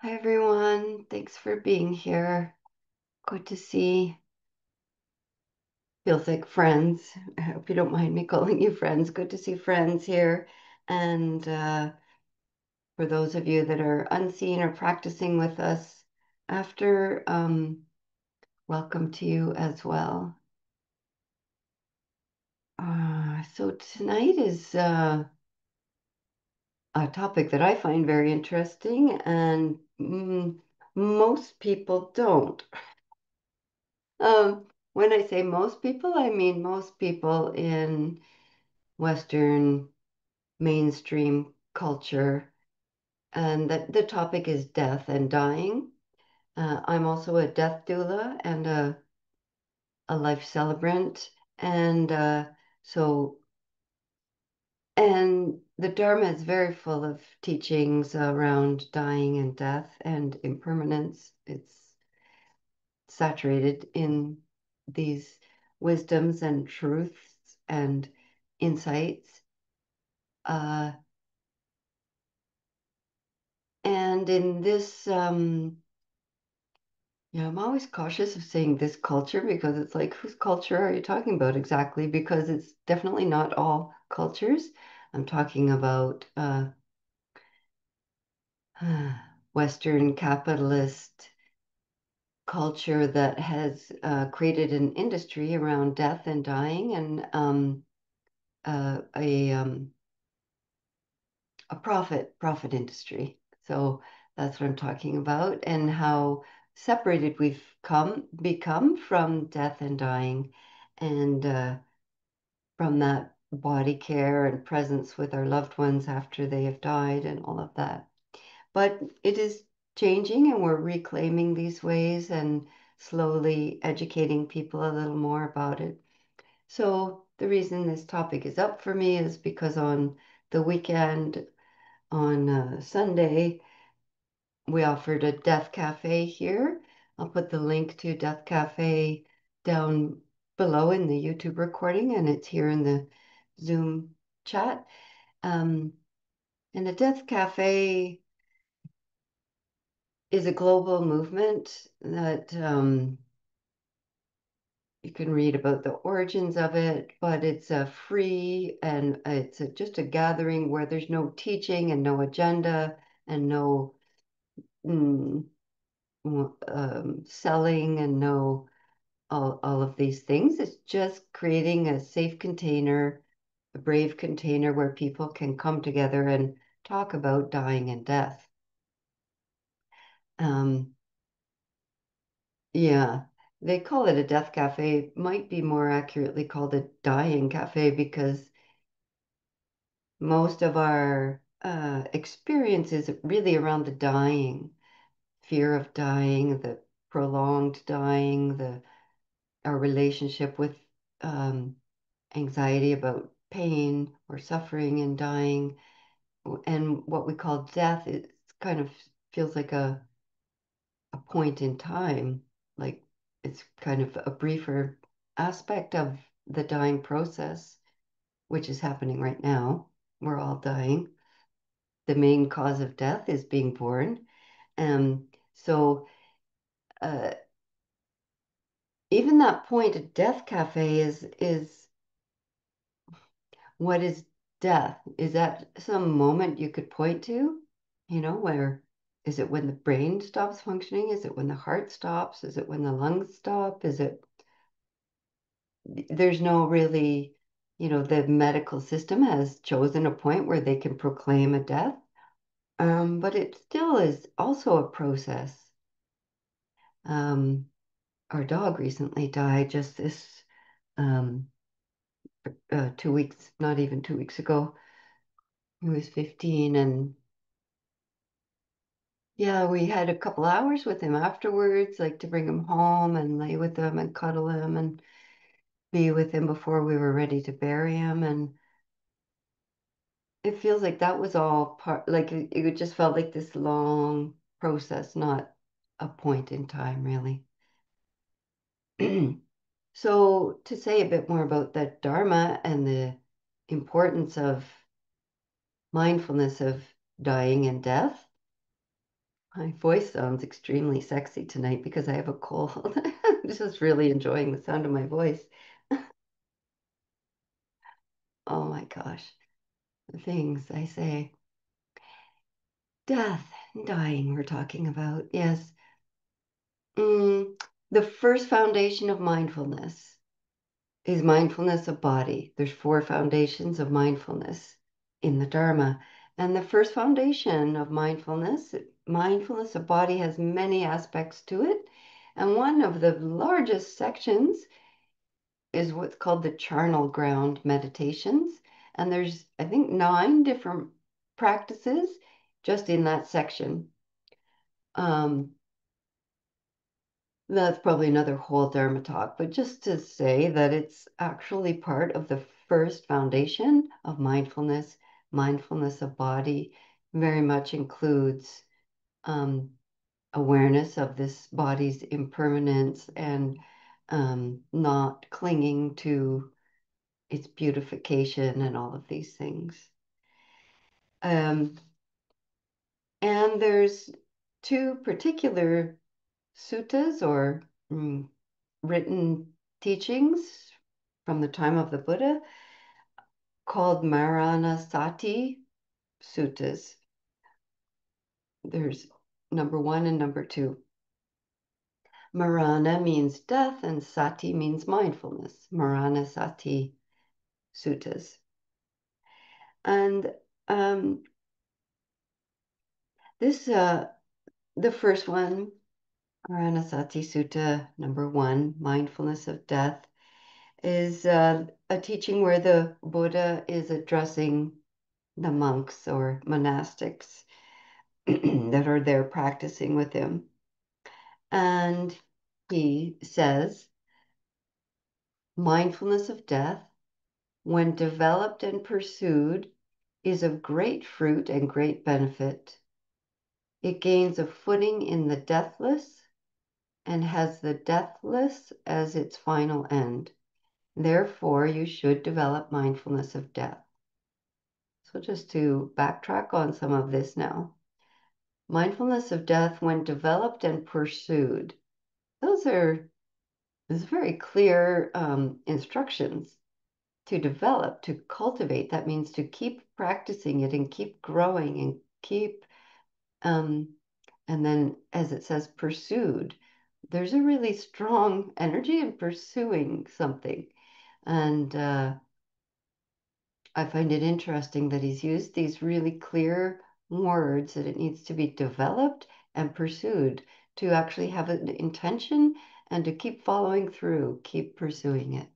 Hi everyone, thanks for being here. Good to see. Feels like friends. I hope you don't mind me calling you friends. Good to see friends here. And for those of you that are unseen or practicing with us after, welcome to you as well. So tonight is a topic that I find very interesting, and most people don't. When I say most people, I mean most people in Western mainstream culture, and that the topic is death and dying. I'm also a death doula and a life celebrant, and so and the Dharma is very full of teachings around dying and death and impermanence. It's saturated in these wisdoms and truths and insights. Uh, and in this, I'm always cautious of saying this culture because it's like, whose culture are you talking about exactly? Because it's definitely not all cultures. I'm talking about Western capitalist culture that has created an industry around death and dying and a profit industry. So that's what I'm talking about, and how separated we've come become from death and dying, and from that body care and presence with our loved ones after they have died and all of that. But it is changing, and we're reclaiming these ways and slowly educating people a little more about it. So the reason this topic is up for me is because on the weekend, on Sunday, we offered a Death Cafe here. I'll put the link to Death Cafe down below in the YouTube recording, and it's here in the Zoom chat. Um, and the Death Cafe is a global movement that you can read about the origins of it, but it's a free and it's just a gathering where there's no teaching and no agenda and no mm, selling and no all of these things. It's just creating a safe container, a brave container where people can come together and talk about dying and death. Um, yeah, they call it a death cafe. It might be more accurately called a dying cafe because most of our experience is really around the dying, fear of dying, the prolonged dying, the our relationship with um, anxiety about pain or suffering and dying, and what we call death. It kind of feels like a point in time, like it's kind of a briefer aspect of the dying process, which is happening right now. We're all dying. The main cause of death is being born. So uh, even that point at Death Cafe is what is death? Is that some moment you could point to? Where is it when the brain stops functioning? Is it when the heart stops? Is it when the lungs stop? Is it there's no really, the medical system has chosen a point where they can proclaim a death, but it still is also a process. Um, our dog recently died just this um, 2 weeks, not even 2 weeks ago. He was 15, and yeah, we had a couple hours with him afterwards, like to bring him home and lay with him and cuddle him and be with him before we were ready to bury him. And it feels like that was all part, like it just felt like this long process, not a point in time, really. So, to say a bit more about the Dharma and the importance of mindfulness of dying and death, My voice sounds extremely sexy tonight because I have a cold. I'm just really enjoying the sound of my voice. Oh my gosh, the things I say. Death and dying, we're talking about. Yes. Mm, the first foundation of mindfulness is mindfulness of body. There's four foundations of mindfulness in the Dharma. And the first foundation of mindfulness of body has many aspects to it. And one of the largest sections is what's called the charnel ground meditations. And there's, I think, 9 different practices just in that section. Um, that's probably another whole Dharma talk, but just to say that it's actually part of the first foundation of mindfulness. Mindfulness of body very much includes um, awareness of this body's impermanence and not clinging to its beautification and all of these things. Um, and there's 2 particular suttas or written teachings from the time of the Buddha called Maranasati suttas. There's number 1 and number 2. Marana means death and sati means mindfulness. Maranasati suttas. And this, the first one, Maranasati Sutta number 1, mindfulness of death, is a teaching where the Buddha is addressing the monks or monastics that are there practicing with him. And he says, mindfulness of death, when developed and pursued, is of great fruit and great benefit. It gains a footing in the deathless and has the deathless as its final end. Therefore, you should develop mindfulness of death. So just to backtrack on some of this now. Mindfulness of death when developed and pursued. Those very clear instructions to develop, to cultivate. That means to keep practicing it and keep growing and keep, um, and then as it says, pursued. There's a really strong energy in pursuing something. And I find it interesting that he's used these really clear words that it needs to be developed and pursued to actually have an intention and to keep following through, keep pursuing it.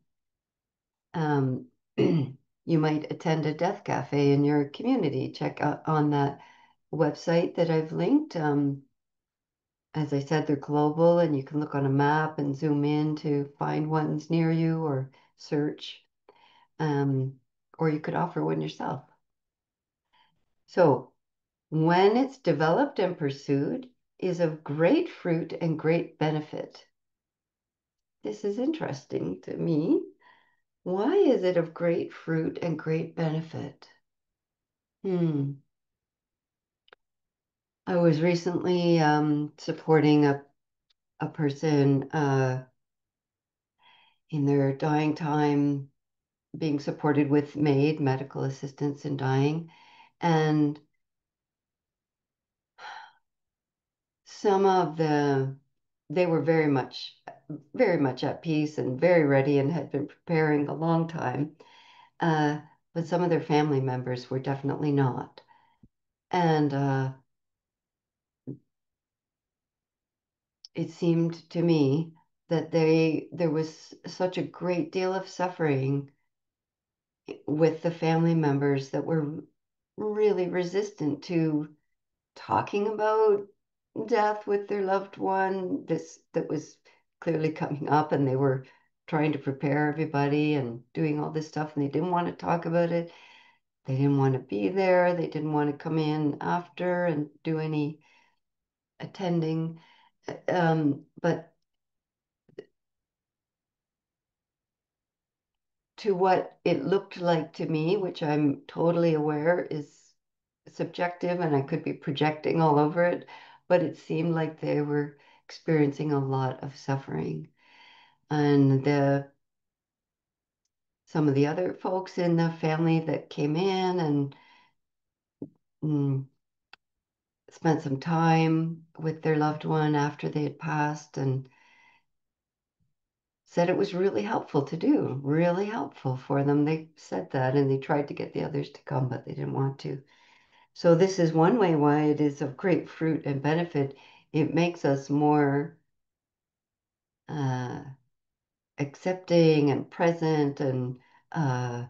Um, you might attend a death cafe in your community. Check out on that website that I've linked. As I said, they're global and you can look on a map and zoom in to find ones near you or search. Um, or you could offer one yourself. So when it's developed and pursued, is of great fruit and great benefit. This is interesting to me. Why is it of great fruit and great benefit? I was recently supporting a person in their dying time, being supported with MAID, medical assistance in dying. And some of they were very much at peace and very ready and had been preparing a long time. Uh, but some of their family members were definitely not. And it seemed to me that there was such a great deal of suffering with the family members that were really resistant to talking about death with their loved one. This that was clearly coming up, and they were trying to prepare everybody and doing all this stuff, and they didn't want to talk about it. They didn't want to be there. They didn't want to come in after and do any attending. But to what it looked like to me, which I'm totally aware is subjective and I could be projecting all over it, but it seemed like they were experiencing a lot of suffering. And some of the other folks in the family that came in and mm, spent some time with their loved one after they had passed and said it was really helpful to do, really helpful for them. They said that and they tried to get the others to come, but they didn't want to. So this is one way why it is of great fruit and benefit. It makes us more uh, accepting and present and uh,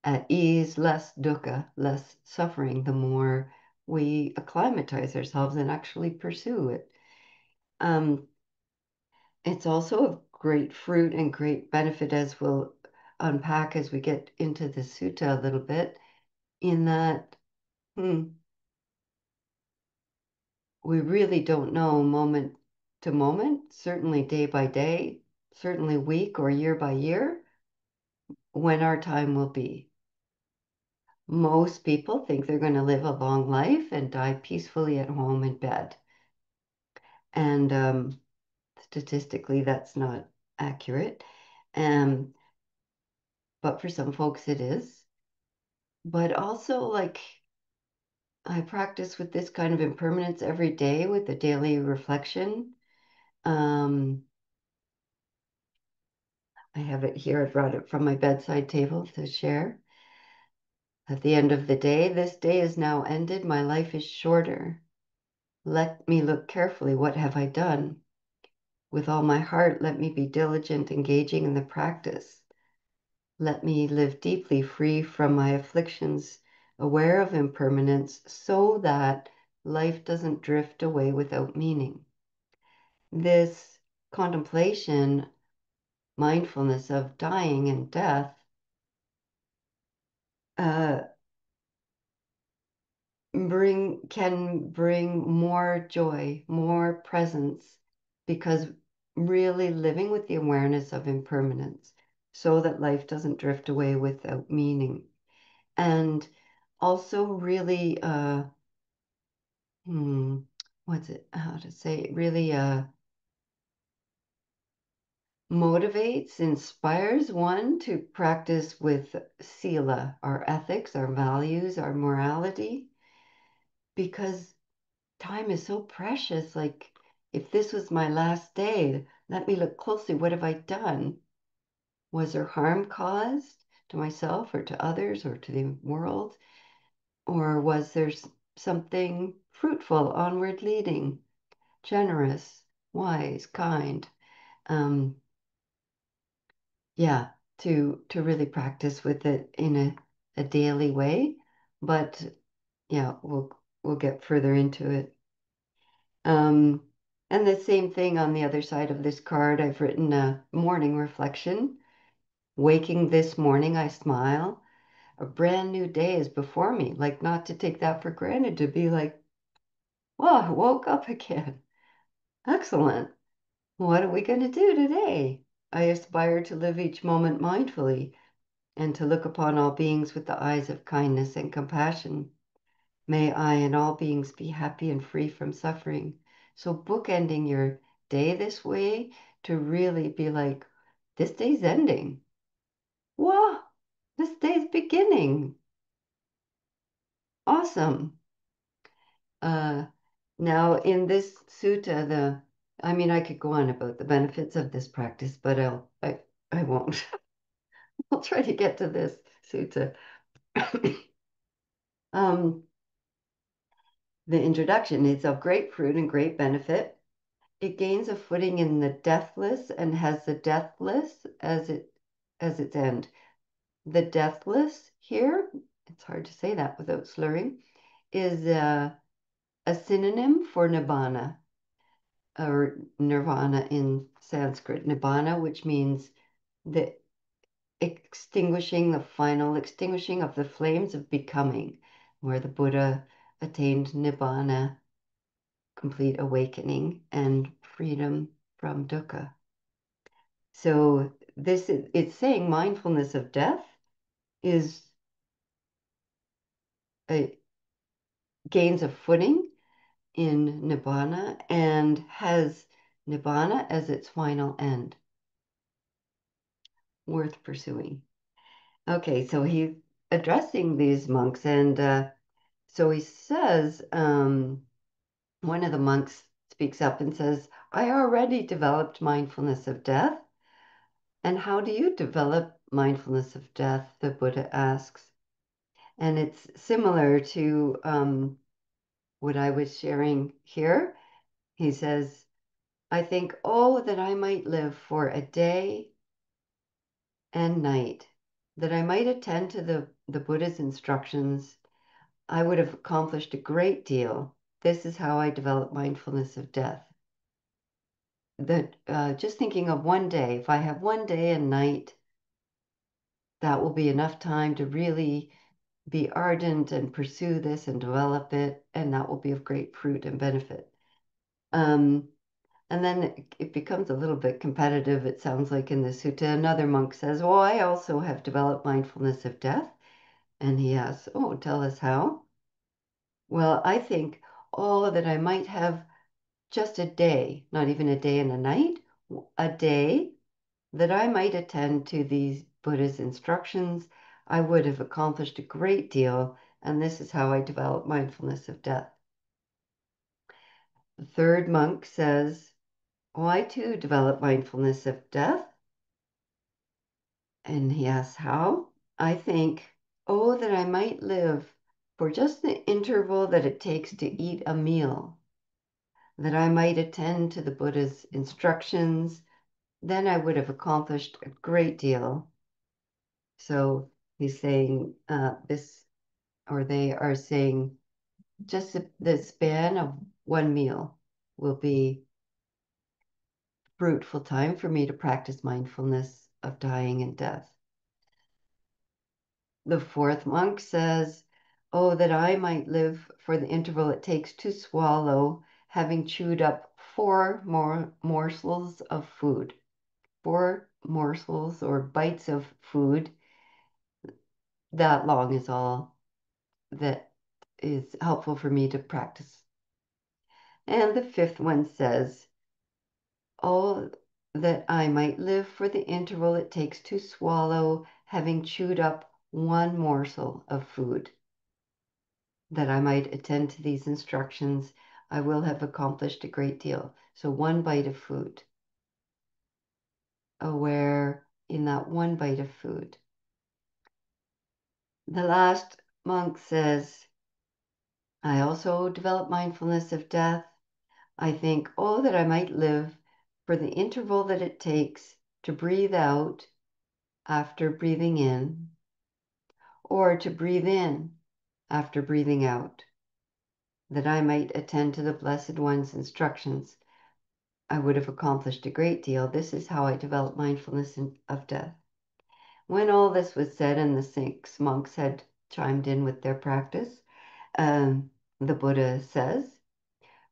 at ease, less dukkha, less suffering, the more we acclimatize ourselves and actually pursue it. Um, it's also of great fruit and great benefit, as we'll unpack as we get into the sutta a little bit, in that hmm, we really don't know moment to moment, certainly day by day, certainly week or year by year, when our time will be. Most people think they're going to live a long life and die peacefully at home in bed. And statistically, that's not accurate. Um, but for some folks, it is. But also, like, I practice with this kind of impermanence every day with a daily reflection. Um, I have it here. I brought it from my bedside table to share. At the end of the day, this day is now ended. My life is shorter. Let me look carefully. What have I done? With all my heart, let me be diligent, engaging in the practice. Let me live deeply free from my afflictions, aware of impermanence, so that life doesn't drift away without meaning. This contemplation, mindfulness of dying and death, uh, can bring more joy, more presence, because really living with the awareness of impermanence so that life doesn't drift away without meaning. And also really hmm, what's it how to say it? Really motivates, inspires one to practice with sila, our ethics, our values, our morality, because time is so precious. Like, if this was my last day, let me look closely. What have I done? Was there harm caused to myself or to others or to the world? Or was there something fruitful, onward leading, generous, wise, kind? Um, yeah, to really practice with it in a daily way. But yeah, we'll get further into it. Um, and the same thing on the other side of this card, I've written a morning reflection. Waking this morning, I smile. A brand new day is before me. Like, not to take that for granted, to be like, well, I woke up again. Excellent. What are we going to do today? I aspire to live each moment mindfully and to look upon all beings with the eyes of kindness and compassion. May I and all beings be happy and free from suffering. So, bookending your day this way to really be like, this day's ending. Wow, this day's beginning. Awesome. Uh, Now, in this sutta, I mean, I could go on about the benefits of this practice, but I won't. I'll try to get to this sutta. Um, the introduction is of great fruit and great benefit. It gains a footing in the deathless and has the deathless as its end. The deathless here, it's hard to say that without slurring, is a synonym for nibbana or nirvana in Sanskrit. Nibbana, which means the extinguishing, the final extinguishing of the flames of becoming, where the Buddha attained nibbana, complete awakening and freedom from dukkha. So it's saying mindfulness of death is a gains of footing in Nibbana and has Nibbana as its final end. Worth pursuing. Okay, so he's addressing these monks, and so he says, one of the monks speaks up and says, I already developed mindfulness of death. And how do you develop mindfulness of death? The Buddha asks. And it's similar to what I was sharing here. He says, I think, oh, that I might live for a day and night, that I might attend to the Buddha's instructions. I would have accomplished a great deal. This is how I develop mindfulness of death. That just thinking of one day, if I have one day and night, that will be enough time to really be ardent and pursue this and develop it, and that will be of great fruit and benefit. Um, and then it becomes a little bit competitive, it sounds like in the sutta. Another monk says, oh, I also have developed mindfulness of death. And he asks, oh, tell us how. Well, I think, oh, that I might have just a day, not even a day and a night, a day that I might attend to these Buddha's instructions. I would have accomplished a great deal, and this is how I develop mindfulness of death. The third monk says, oh, I too develop mindfulness of death. And he asks, how? I think, oh, that I might live for just the interval that it takes to eat a meal, that I might attend to the Buddha's instructions, then I would have accomplished a great deal. So he's saying this, or they are saying just the span of one meal will be fruitful time for me to practice mindfulness of dying and death. The fourth monk says, oh, that I might live for the interval it takes to swallow, having chewed up four more morsels of food. Four morsels or bites of food, that long is all that is helpful for me to practice. And the fifth one says, oh, that I might live for the interval it takes to swallow, having chewed up one morsel of food. That I might attend to these instructions, I will have accomplished a great deal. So one bite of food. Aware in that one bite of food. The last monk says, I also develop mindfulness of death. I think, oh, that I might live for the interval that it takes to breathe out after breathing in, or to breathe in after breathing out, that I might attend to the Blessed One's instructions. I would have accomplished a great deal. This is how I developed mindfulness of death. When all this was said and the 6 monks had chimed in with their practice, the Buddha says,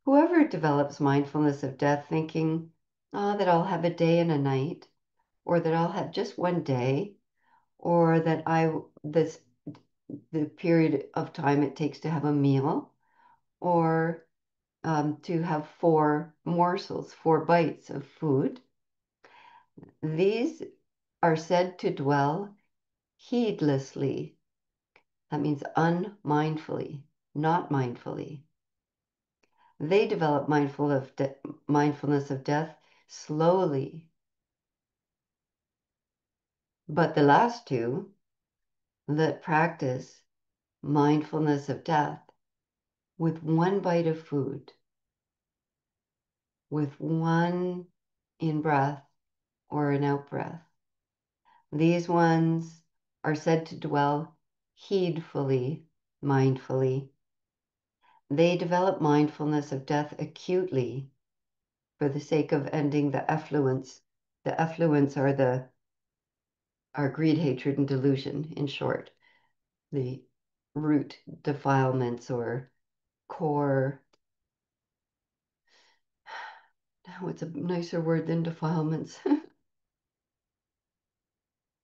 whoever develops mindfulness of death thinking, that I'll have a day and a night, or that I'll have just one day, or that the period of time it takes to have a meal, or to have 4 morsels, 4 bites of food, these are said to dwell heedlessly. That means unmindfully, not mindfully. They develop mindfulness of death slowly. But the last 2 that practice mindfulness of death with one bite of food, with one in-breath or an out-breath, these ones are said to dwell heedfully, mindfully. They develop mindfulness of death acutely for the sake of ending the effluents. The effluents are greed, hatred, and delusion, in short. The root defilements or core, what's a nicer word than defilements?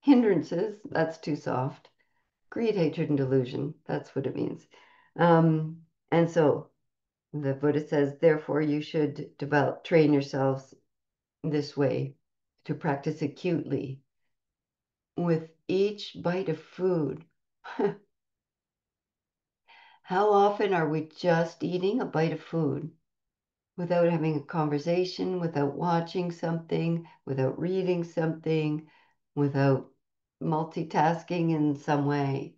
Hindrances, that's too soft. Greed, hatred, and delusion, that's what it means. And so The Buddha says, therefore, you should train yourselves this way to practice acutely with each bite of food. How often are we just eating a bite of food without having a conversation, without watching something, without reading something, without multitasking in some way?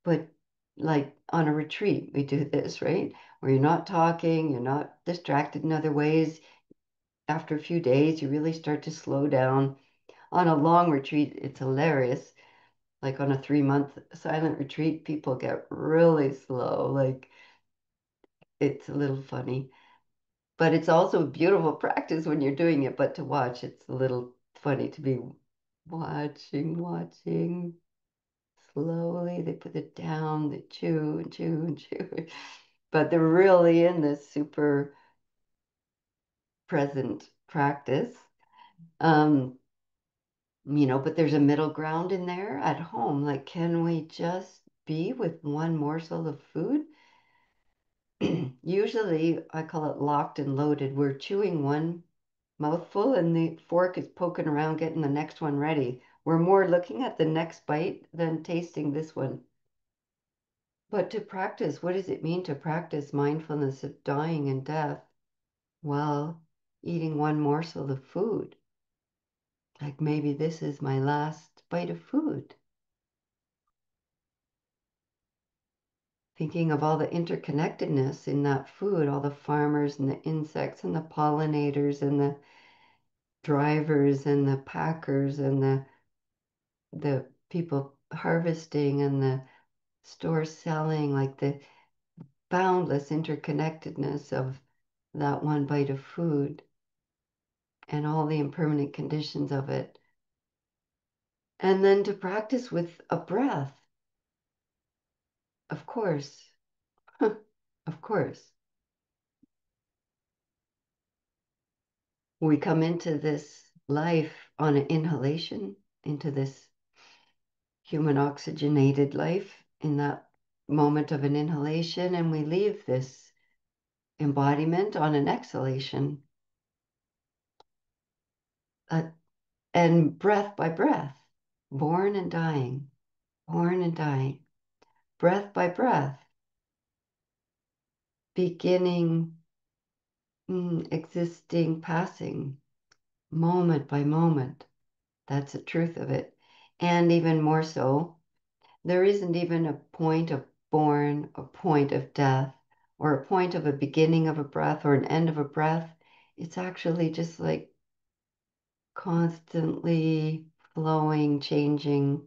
But like on a retreat, we do this, right? Where you're not talking, you're not distracted in other ways. After a few days, you really start to slow down. On a long retreat, it's hilarious. Like on a 3-month silent retreat, people get really slow. Like it's a little funny, but it's also a beautiful practice when you're doing it. But to watch, it's a little funny to be watching. Slowly, they put it down, they chew and chew and chew. But they're really in this super present practice. Um, but there's a middle ground in there at home. Like, can we just be with one morsel of food? Usually, I call it locked and loaded. We're chewing one mouthful and the fork is poking around getting the next one ready. We're more looking at the next bite than tasting this one. But to practice, what does it mean to practice mindfulness of dying and death while eating one morsel of food? Like maybe this is my last bite of food. Thinking of all the interconnectedness in that food, all the farmers and the insects and the pollinators and the drivers and the packers and the people harvesting and the store selling, like the boundless interconnectedness of that one bite of food and all the impermanent conditions of it. And then to practice with a breath, of course, of course. We come into this life on an inhalation, into this human oxygenated life in that moment of an inhalation, and we leave this embodiment on an exhalation, uh, and breath by breath, born and dying, born and dying, breath by breath, beginning, existing, passing, moment by moment. That's the truth of it. And even more so, there isn't even a point of born, a point of death, or a point of a beginning of a breath or an end of a breath. It's actually just like constantly flowing, changing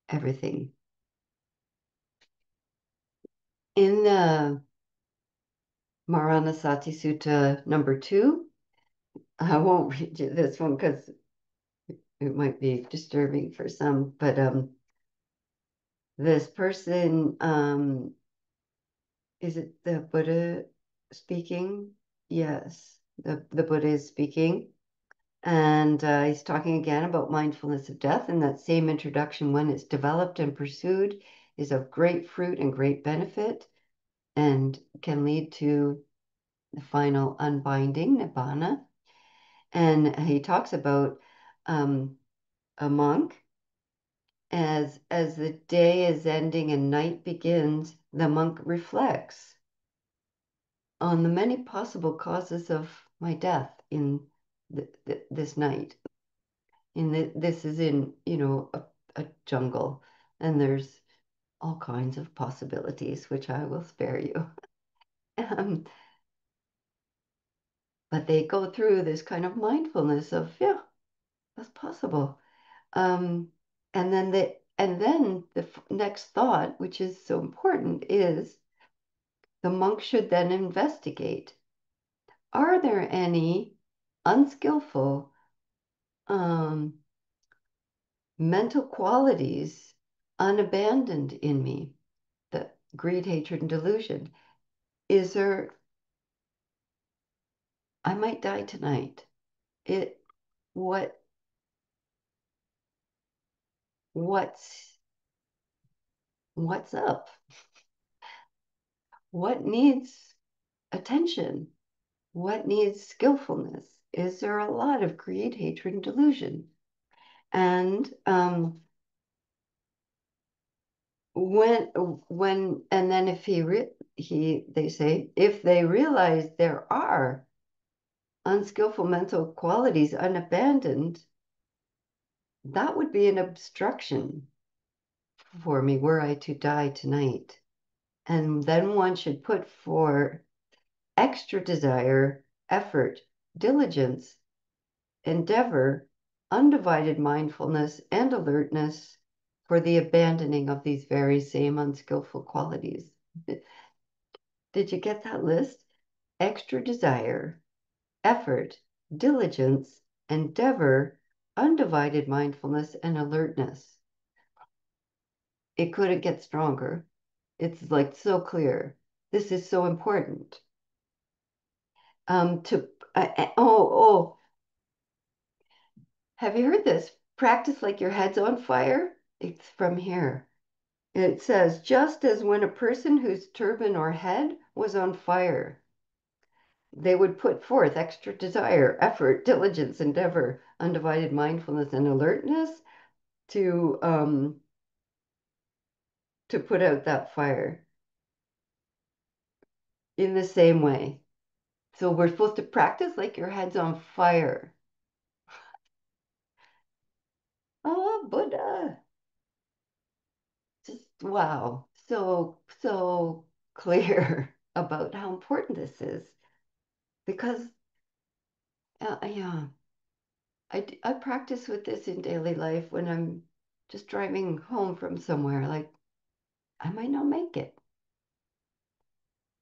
everything. In the Maranasati Sutta number 2, I won't read you this one because it might be disturbing for some, but this person, is it the Buddha speaking? Yes, the Buddha is speaking. And he's talking again about mindfulness of death. And that same introduction, when it's developed and pursued, is of great fruit and great benefit and can lead to the final unbinding, nibbana. And he talks about um, a monk as the day is ending and night begins, the monk reflects on the many possible causes of my death in this night. This is in, a jungle, and there's all kinds of possibilities, which I will spare you. Um, but they go through this kind of mindfulness of, yeah, that's possible. Um, and then the next thought, which is so important, is the monk should then investigate, are there any unskillful um, mental qualities unabandoned in me? The greed, hatred, and delusion. Is there, I might die tonight. It, what, what's, what's up? What needs attention? What needs skillfulness? Is there a lot of greed, hatred, and delusion? And when and then if he they say if they realize there are unskillful mental qualities unabandoned, that would be an obstruction for me were I to die tonight. And then one should put for extra desire, effort, diligence, endeavor, undivided mindfulness, and alertness for the abandoning of these very same unskillful qualities. Did you get that list? Extra desire, effort, diligence, endeavor, undivided mindfulness, and alertness. It couldn't get stronger. It's like so clear. This is so important. Oh, have you heard this? Practice like your head's on fire. It's from here. It says, just as when a person whose turban or head was on fire, they would put forth extra desire, effort, diligence, endeavor, undivided mindfulness, and alertness to put out that fire in the same way. So we're supposed to practice like your head's on fire. Oh, Buddha. Just wow. So clear about how important this is. Because, yeah, I practice with this in daily life when I'm just driving home from somewhere. Like, I might not make it.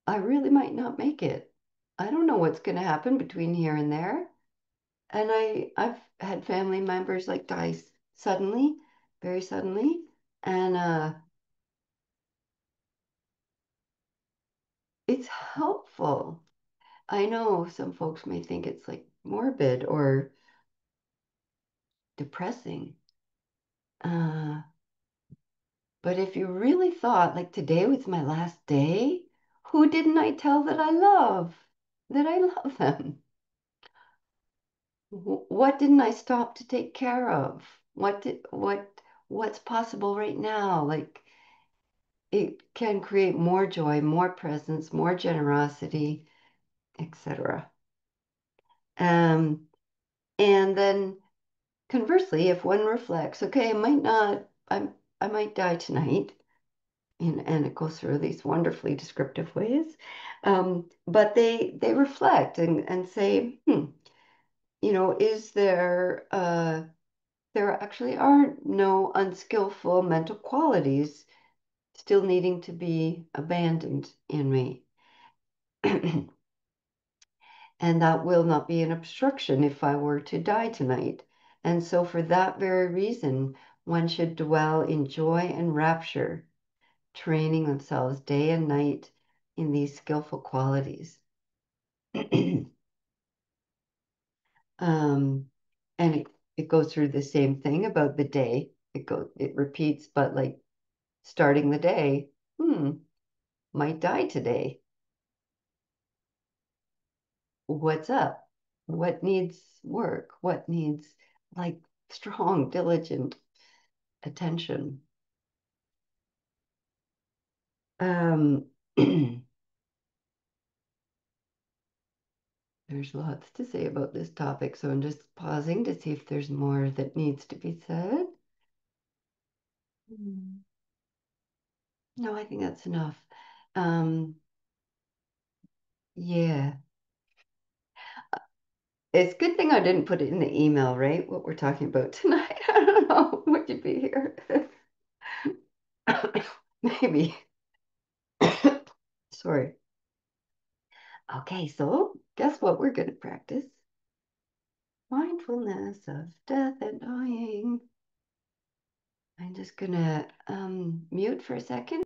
I really might not make it. I don't know what's going to happen between here and there. And I've had family members like die suddenly, very suddenly. And it's helpful. I know some folks may think it's like morbid or depressing. Uh, but if you really thought like today was my last day, who didn't I tell that I love? That I love them? What didn't I stop to take care of? What's possible right now? Like it can create more joy, more presence, more generosity, etc. Um, and then conversely, if one reflects, okay, I might die tonight, and it goes through these wonderfully descriptive ways. But they reflect and say, is there actually are no unskillful mental qualities still needing to be abandoned in me. And that will not be an obstruction if I were to die tonight. And so, for that very reason, one should dwell in joy and rapture, training themselves day and night in these skillful qualities. um, and it goes through the same thing about the day. It repeats, but like starting the day, might die today. What's up? What needs work? What needs like strong, diligent attention? Um, there's lots to say about this topic, so I'm just pausing to see if there's more that needs to be said. Hmm. No, I think that's enough. Um, yeah, it's a good thing I didn't put it in the email, right? What we're talking about tonight. I don't know. Would you be here? Maybe. Sorry. Okay, so guess what we're going to practice? Mindfulness of death and dying. I'm just going to mute for a second.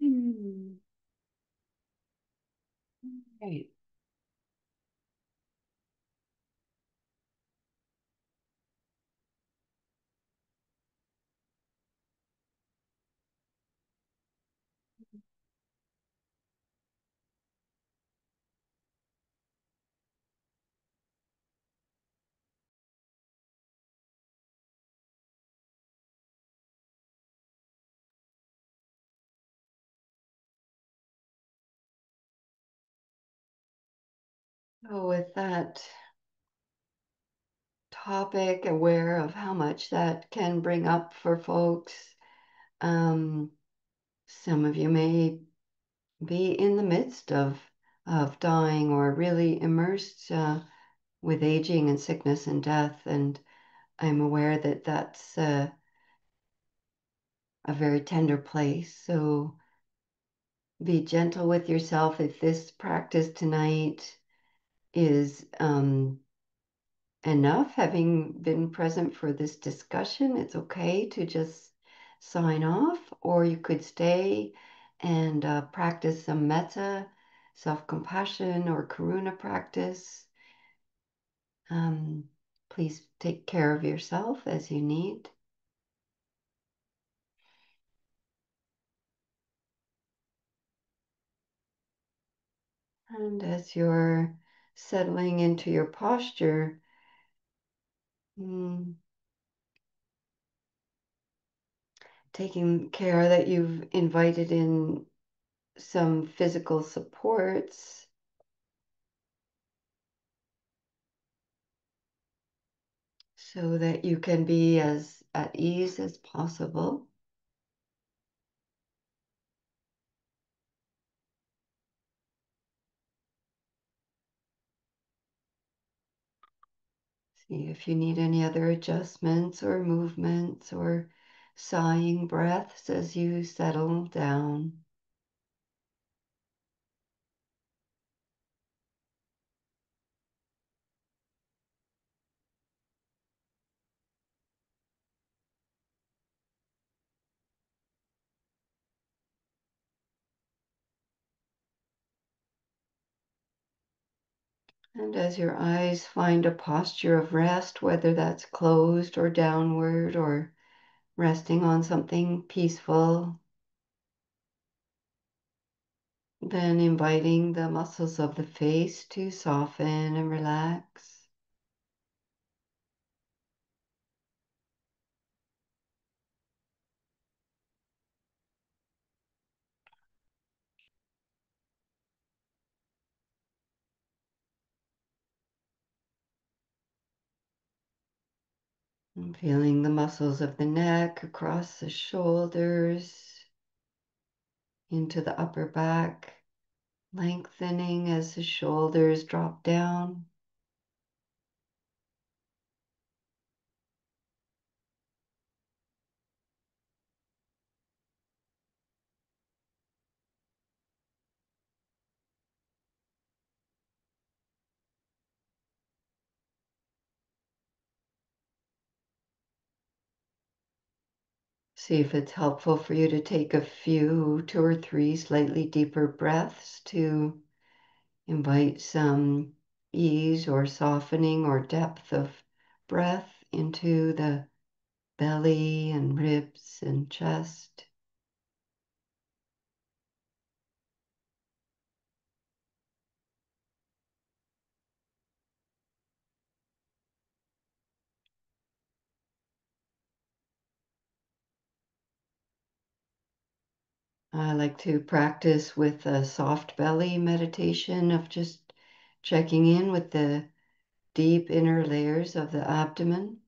Hmm. Right. So with that topic, aware of how much that can bring up for folks, um, some of you may be in the midst of dying or really immersed with aging and sickness and death, and I'm aware that that's a very tender place. So be gentle with yourself if this practice tonight is enough, having been present for this discussion. It's okay to just sign off, or you could stay and practice some metta, self-compassion, or karuna practice. Um, Please take care of yourself as you need. And as you're settling into your posture, mm, taking care that you've invited in some physical supports so that you can be as at ease as possible. See if you need any other adjustments or movements or sighing breaths as you settle down. And as your eyes find a posture of rest, whether that's closed or downward or resting on something peaceful, then inviting the muscles of the face to soften and relax. And feeling the muscles of the neck across the shoulders into the upper back, lengthening as the shoulders drop down. See if it's helpful for you to take a few, 2 or 3 slightly deeper breaths to invite some ease or softening or depth of breath into the belly and ribs and chest. I like to practice with a soft belly meditation of just checking in with the deep inner layers of the abdomen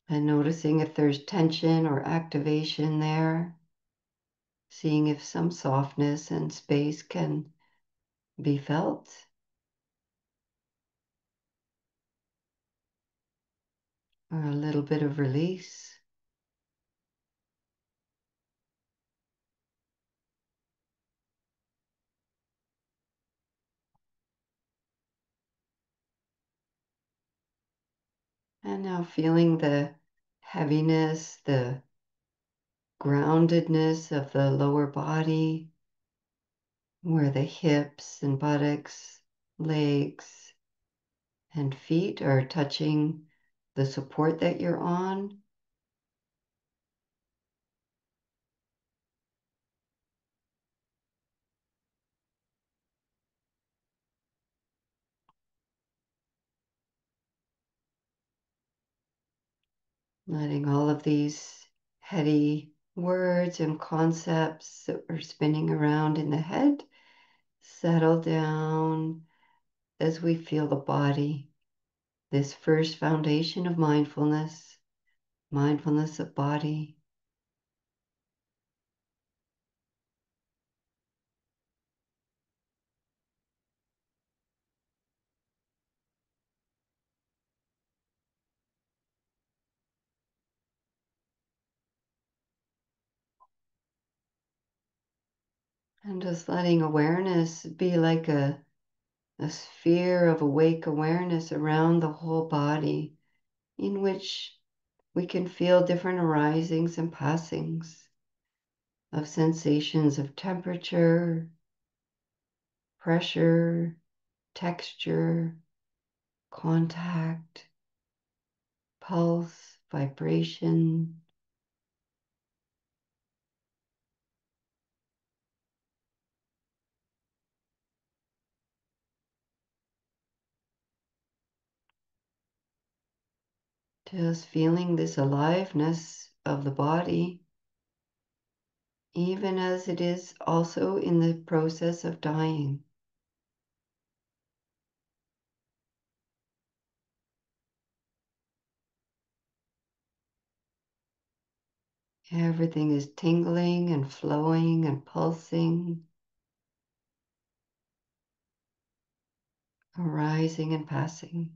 and noticing if there's tension or activation there, seeing if some softness and space can be felt, or a little bit of release. And now feeling the heaviness, the groundedness of the lower body, where the hips and buttocks, legs, and feet are touching the support that you're on. Letting all of these heady words and concepts that are spinning around in the head settle down as we feel the body. This first foundation of mindfulness, mindfulness of body. And just letting awareness be like a sphere of awake awareness around the whole body, in which we can feel different arisings and passings of sensations of temperature, pressure, texture, contact, pulse, vibration. Just feeling this aliveness of the body, even as it is also in the process of dying. Everything is tingling and flowing and pulsing, arising and passing.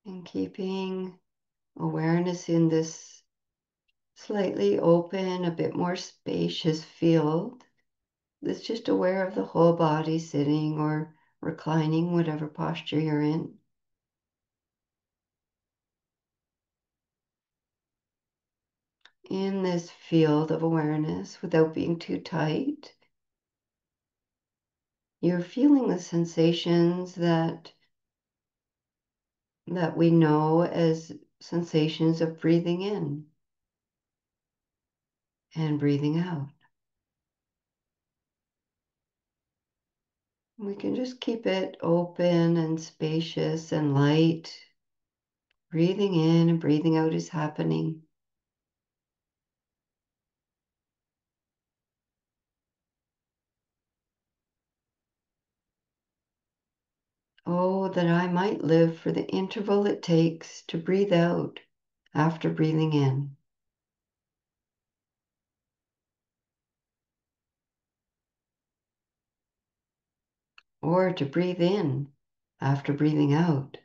And keeping awareness in this slightly open, a bit more spacious field that's just aware of the whole body sitting or reclining, whatever posture you're in. In this field of awareness, without being too tight, you're feeling the sensations that we know as sensations of breathing in and breathing out. We can just keep it open and spacious and light. Breathing in and breathing out is happening. Oh, that I might live for the interval it takes to breathe out after breathing in, or to breathe in after breathing out.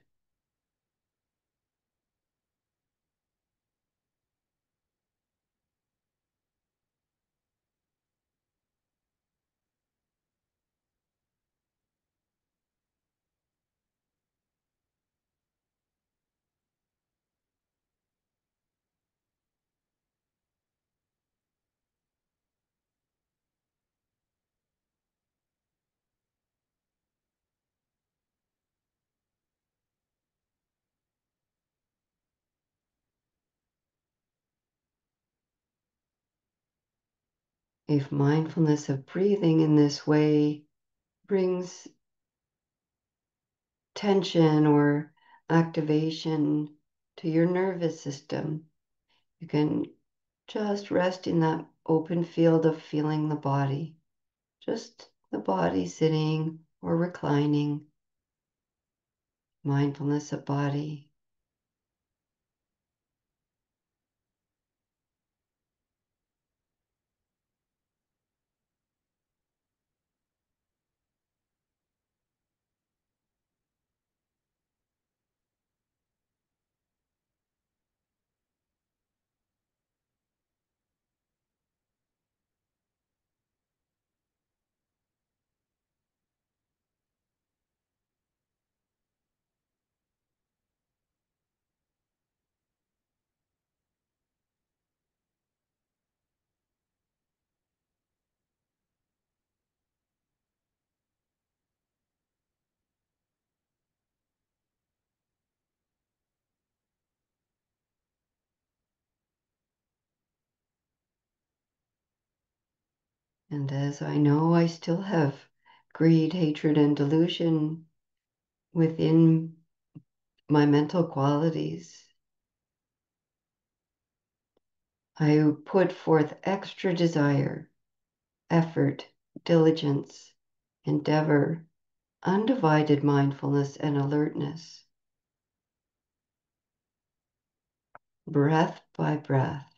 If mindfulness of breathing in this way brings tension or activation to your nervous system. You can just rest in that open field of feeling the body, just the body sitting or reclining, mindfulness of body. And as I know, I still have greed, hatred, and delusion within my mental qualities. I put forth extra desire, effort, diligence, endeavor, undivided mindfulness, and alertness, breath by breath.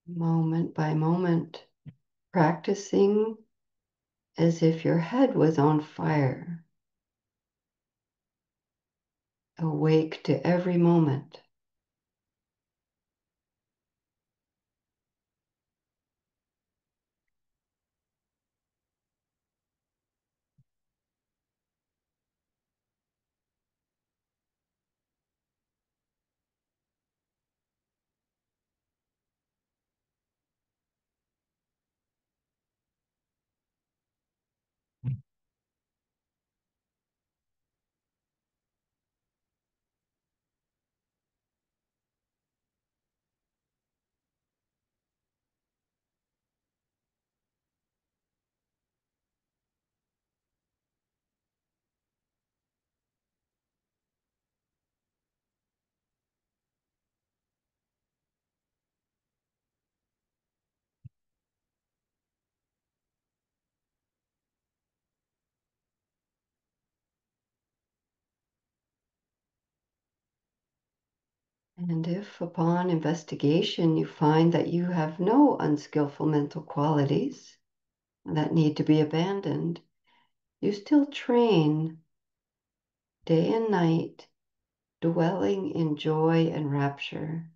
Moment by moment, practicing as if your head was on fire, awake to every moment. And if upon investigation you find that you have no unskillful mental qualities that need to be abandoned, you still train day and night, dwelling in joy and rapture.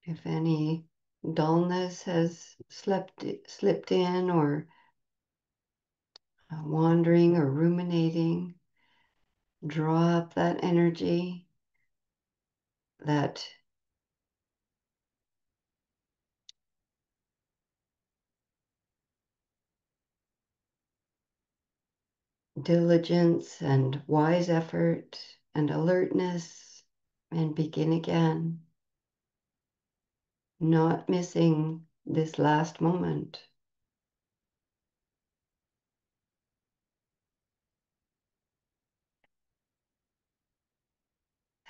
If any dullness has slipped in, or wandering or ruminating, draw up that energy, that diligence and wise effort and alertness, and begin again, not missing this last moment.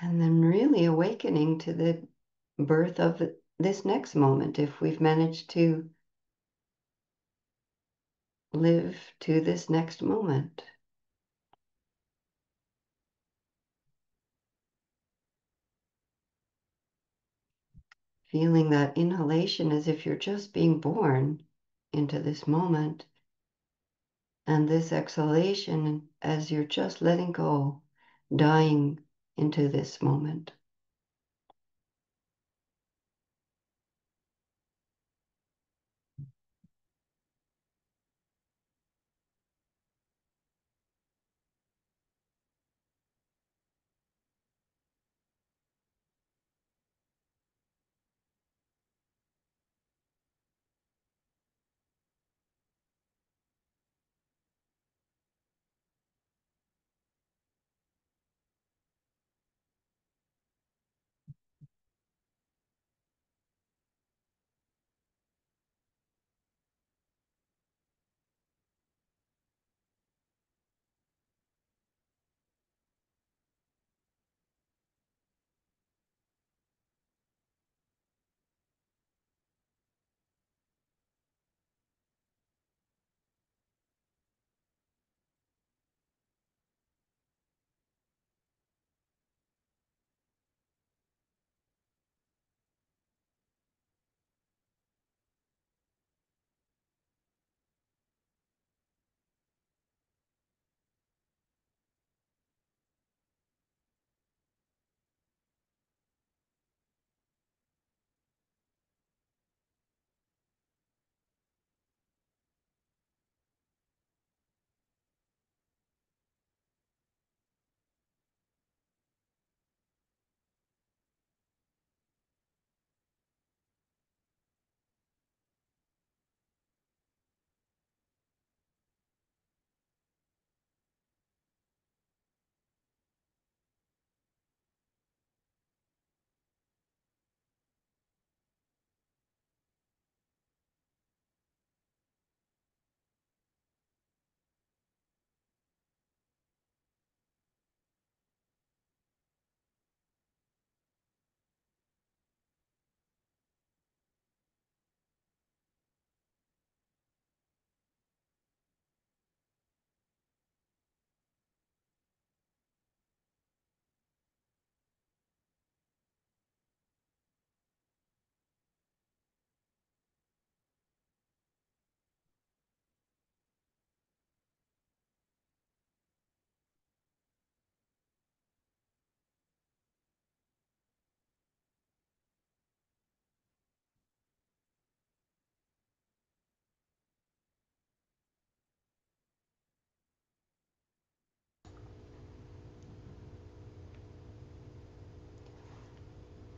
And then really awakening to the birth of this next moment if we've managed to live to this next moment. Feeling that inhalation as if you're just being born into this moment, and this exhalation as you're just letting go, dying into this moment.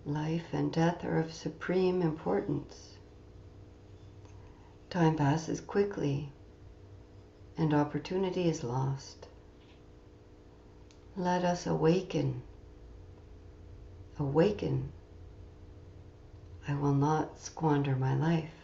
Life and death are of supreme importance. Time passes quickly and opportunity is lost. Let us awaken. Awaken. I will not squander my life.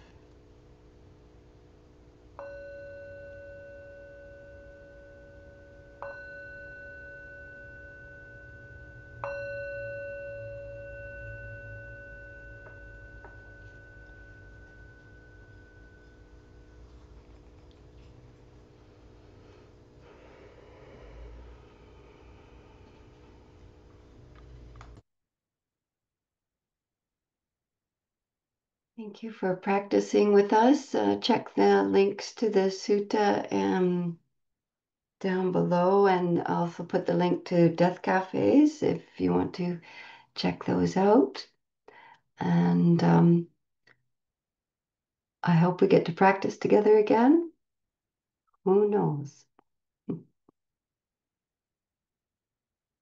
Thank you for practicing with us. Check the links to the sutta down below, and I'll also put the link to Death Cafes if you want to check those out. And I hope we get to practice together again. Who knows?